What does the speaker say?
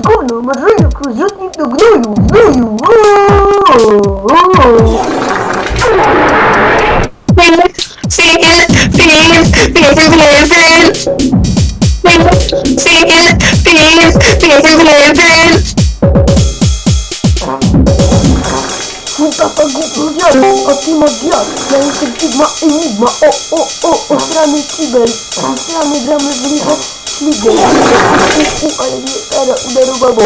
gówno, masz jak rozrzutnik do gnoju, gnoju! Mój tata gówno dziadek, a ty masz jak? Ja jestem Sigma Enigma, osrany kibel, osrany gramy w ligę, ale nie, teraz udaru babą.